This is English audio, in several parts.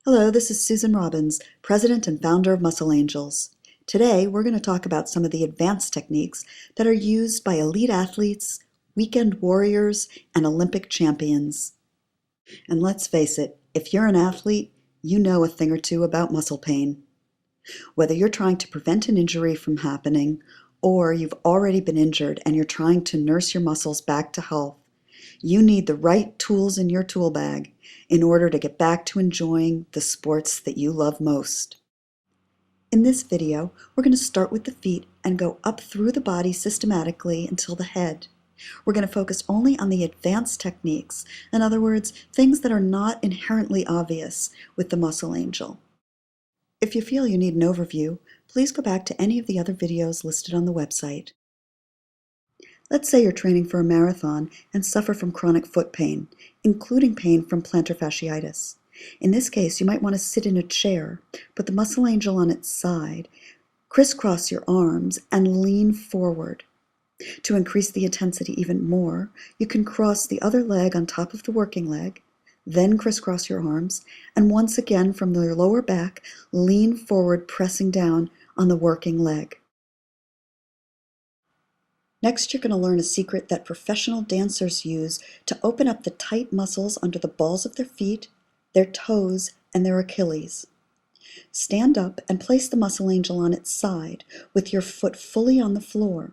Hello, this is Susan Robbins, President and founder of Muscle Angels. Today, we're going to talk about some of the advanced techniques that are used by elite athletes, weekend warriors, and Olympic champions. And let's face it, if you're an athlete, you know a thing or two about muscle pain. Whether you're trying to prevent an injury from happening, or you've already been injured and you're trying to nurse your muscles back to health, you need the right tools in your tool bag in order to get back to enjoying the sports that you love most. In this video, we're going to start with the feet and go up through the body systematically until the head. We're going to focus only on the advanced techniques, in other words, things that are not inherently obvious with the Muscle Angel. If you feel you need an overview, please go back to any of the other videos listed on the website. Let's say you're training for a marathon and suffer from chronic foot pain, including pain from plantar fasciitis. In this case, you might want to sit in a chair, put the Muscle Angel on its side, crisscross your arms, and lean forward. To increase the intensity even more, you can cross the other leg on top of the working leg, then crisscross your arms, and once again from your lower back, lean forward, pressing down on the working leg. Next, you're going to learn a secret that professional dancers use to open up the tight muscles under the balls of their feet, their toes, and their Achilles. Stand up and place the Muscle Angel on its side with your foot fully on the floor.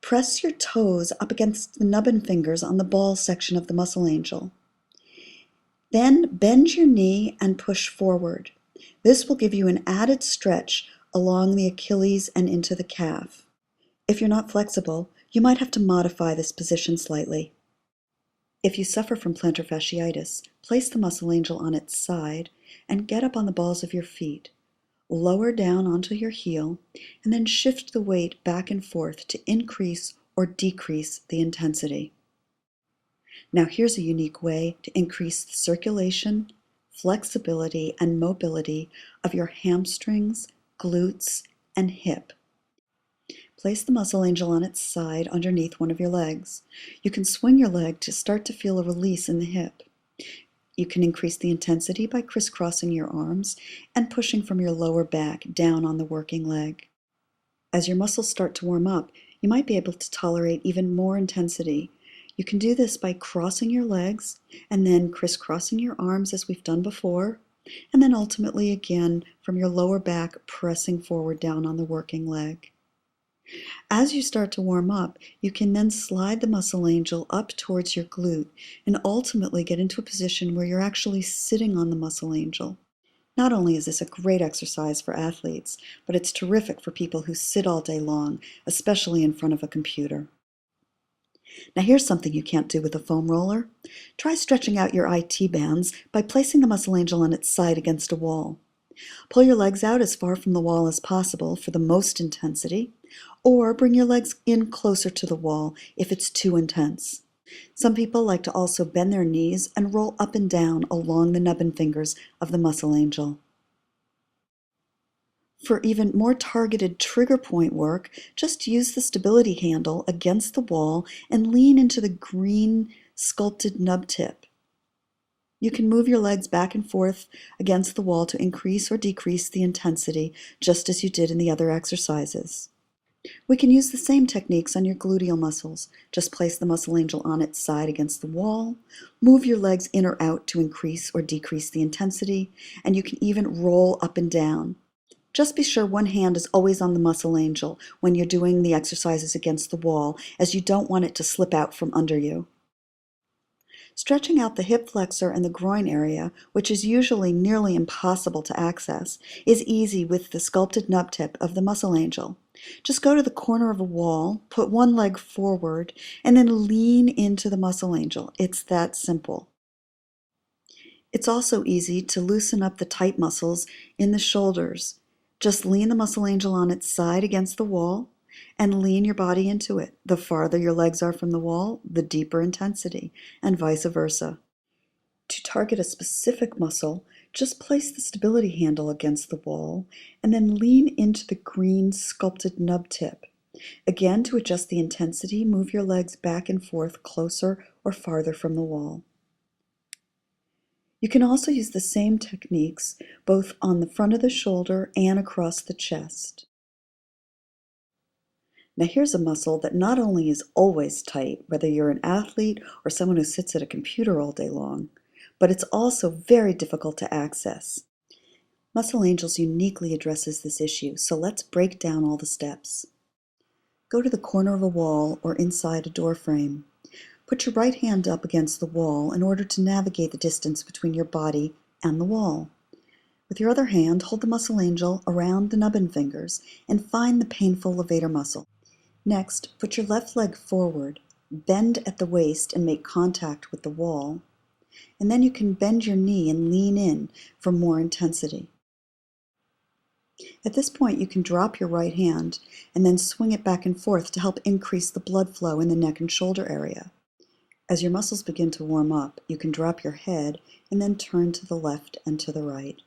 Press your toes up against the nubbin fingers on the ball section of the Muscle Angel. Then bend your knee and push forward. This will give you an added stretch along the Achilles and into the calf. If you're not flexible, you might have to modify this position slightly. If you suffer from plantar fasciitis, place the Muscle Angel on its side and get up on the balls of your feet. Lower down onto your heel and then shift the weight back and forth to increase or decrease the intensity. Now here's a unique way to increase the circulation, flexibility, and mobility of your hamstrings, glutes, and hip. Place the Muscle Angel on its side underneath one of your legs. You can swing your leg to start to feel a release in the hip. You can increase the intensity by crisscrossing your arms and pushing from your lower back down on the working leg. As your muscles start to warm up, you might be able to tolerate even more intensity. You can do this by crossing your legs and then crisscrossing your arms as we've done before, and then ultimately again from your lower back pressing forward down on the working leg. As you start to warm up, you can then slide the Muscle Angel up towards your glute and ultimately get into a position where you're actually sitting on the Muscle Angel. Not only is this a great exercise for athletes, but it's terrific for people who sit all day long, especially in front of a computer. Now here's something you can't do with a foam roller. Try stretching out your IT bands by placing the Muscle Angel on its side against a wall. Pull your legs out as far from the wall as possible for the most intensity, or bring your legs in closer to the wall if it's too intense. Some people like to also bend their knees and roll up and down along the nubbin fingers of the Muscle Angel. For even more targeted trigger point work, just use the stability handle against the wall and lean into the green sculpted nub tip. You can move your legs back and forth against the wall to increase or decrease the intensity, just as you did in the other exercises. We can use the same techniques on your gluteal muscles. Just place the Muscle Angel on its side against the wall, move your legs in or out to increase or decrease the intensity, and you can even roll up and down. Just be sure one hand is always on the Muscle Angel when you're doing the exercises against the wall, as you don't want it to slip out from under you. Stretching out the hip flexor and the groin area, which is usually nearly impossible to access, is easy with the sculpted nub tip of the Muscle Angel. Just go to the corner of a wall, put one leg forward, and then lean into the Muscle Angel. It's that simple. It's also easy to loosen up the tight muscles in the shoulders. Just lean the Muscle Angel on its side against the wall and lean your body into it. The farther your legs are from the wall, the deeper intensity, and vice versa. To target a specific muscle, just place the stability handle against the wall and then lean into the green sculpted nub tip. Again, to adjust the intensity, move your legs back and forth closer or farther from the wall. You can also use the same techniques both on the front of the shoulder and across the chest. Now here's a muscle that not only is always tight, whether you're an athlete or someone who sits at a computer all day long, but it's also very difficult to access. Muscle Angels uniquely addresses this issue, so let's break down all the steps. Go to the corner of a wall or inside a door frame. Put your right hand up against the wall in order to navigate the distance between your body and the wall. With your other hand, hold the Muscle Angel around the nubbin fingers and find the painful levator muscle. Next, put your left leg forward, bend at the waist and make contact with the wall, and then you can bend your knee and lean in for more intensity. At this point, you can drop your right hand and then swing it back and forth to help increase the blood flow in the neck and shoulder area. As your muscles begin to warm up, you can drop your head and then turn to the left and to the right.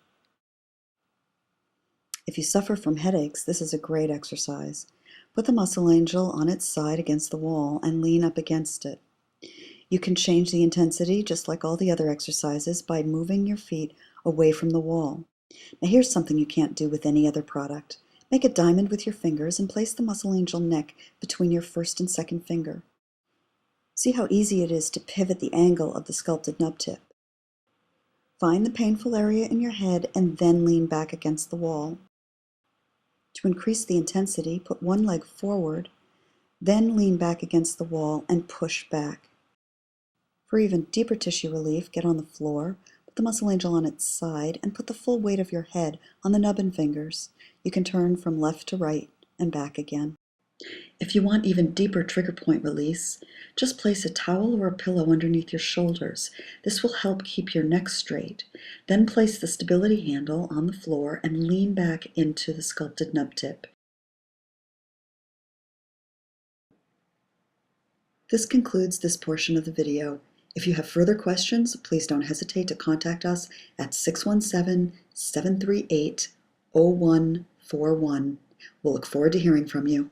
If you suffer from headaches, this is a great exercise. Put the Muscle Angel on its side against the wall and lean up against it. You can change the intensity, just like all the other exercises, by moving your feet away from the wall. Now here's something you can't do with any other product. Make a diamond with your fingers and place the Muscle Angel neck between your first and second finger. See how easy it is to pivot the angle of the sculpted nub tip. Find the painful area in your head and then lean back against the wall. To increase the intensity, put one leg forward, then lean back against the wall and push back. For even deeper tissue relief, get on the floor, put the Muscle Angel on its side, and put the full weight of your head on the nubbin fingers. You can turn from left to right and back again. If you want even deeper trigger point release, just place a towel or a pillow underneath your shoulders. This will help keep your neck straight. Then place the stability handle on the floor and lean back into the sculpted nub tip. This concludes this portion of the video. If you have further questions, please don't hesitate to contact us at 617-738-0141. We'll look forward to hearing from you.